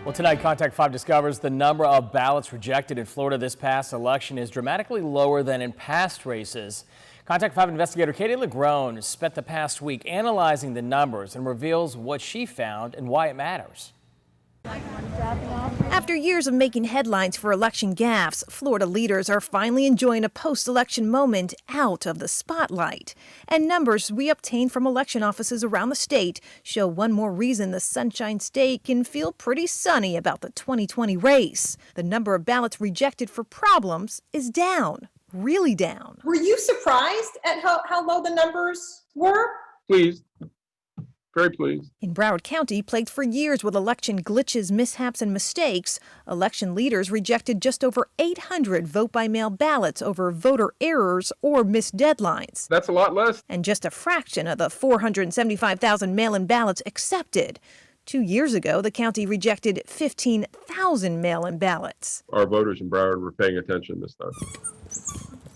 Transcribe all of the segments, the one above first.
Well, tonight, Contact 5 discovers the number of ballots rejected in Florida this past election is dramatically lower than in past races. Contact 5 investigator Katie LaGrone spent the past week analyzing the numbers and reveals what she found and why it matters. After years of making headlines for election gaffes, Florida leaders are finally enjoying a post-election moment out of the spotlight. And numbers we obtained from election offices around the state show one more reason the Sunshine State can feel pretty sunny about the 2020 race. The number of ballots rejected for problems is down, really down. Were you surprised at how low the numbers were? Pleased. Very pleased. In Broward County, plagued for years with election glitches, mishaps, and mistakes, election leaders rejected just over 800 vote-by-mail ballots over voter errors or missed deadlines. That's a lot less. And just a fraction of the 475,000 mail-in ballots accepted. 2 years ago, the county rejected 15,000 mail-in ballots. Our voters in Broward were paying attention this time.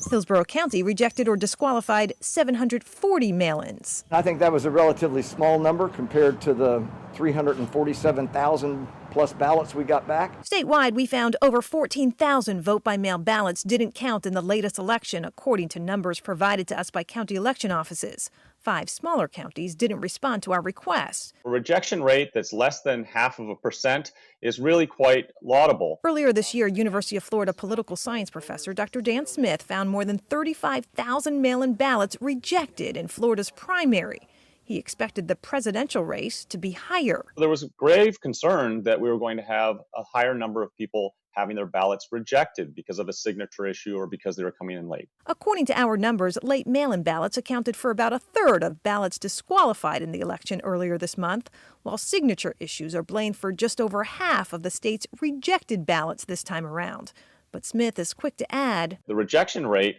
Hillsborough County rejected or disqualified 740 mail-ins. I think that was a relatively small number compared to the 347,000 plus ballots we got back. Statewide, we found over 14,000 vote-by-mail ballots didn't count in the latest election, according to numbers provided to us by county election offices. 5 smaller counties didn't respond to our requests. A rejection rate that's less than 0.5% is really quite laudable. Earlier this year, University of Florida political science professor Dr. Dan Smith found more than 35,000 mail-in ballots rejected in Florida's primary. He expected the presidential race to be higher. There was grave concern that we were going to have a higher number of people having their ballots rejected because of a signature issue or because they were coming in late. According to our numbers, late mail-in ballots accounted for about a third of ballots disqualified in the election earlier this month, while signature issues are blamed for just over half of the state's rejected ballots this time around. But Smith is quick to add, the rejection rate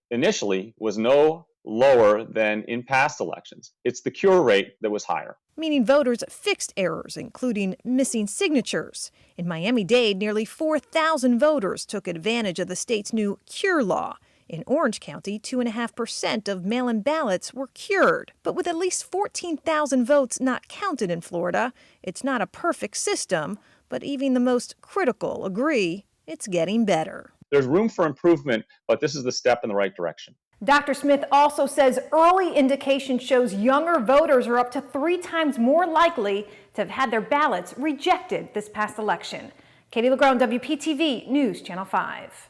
initially was no lower than in past elections. It's the cure rate that was higher. Meaning voters fixed errors, including missing signatures. In Miami-Dade, nearly 4,000 voters took advantage of the state's new cure law. In Orange County, 2.5% of mail-in ballots were cured. But with at least 14,000 votes not counted in Florida, it's not a perfect system, but even the most critical agree it's getting better. There's room for improvement, but this is the step in the right direction. Dr. Smith also says early indication shows younger voters are up to 3 times more likely to have had their ballots rejected this past election. Katie LaGrone, WPTV News Channel 5.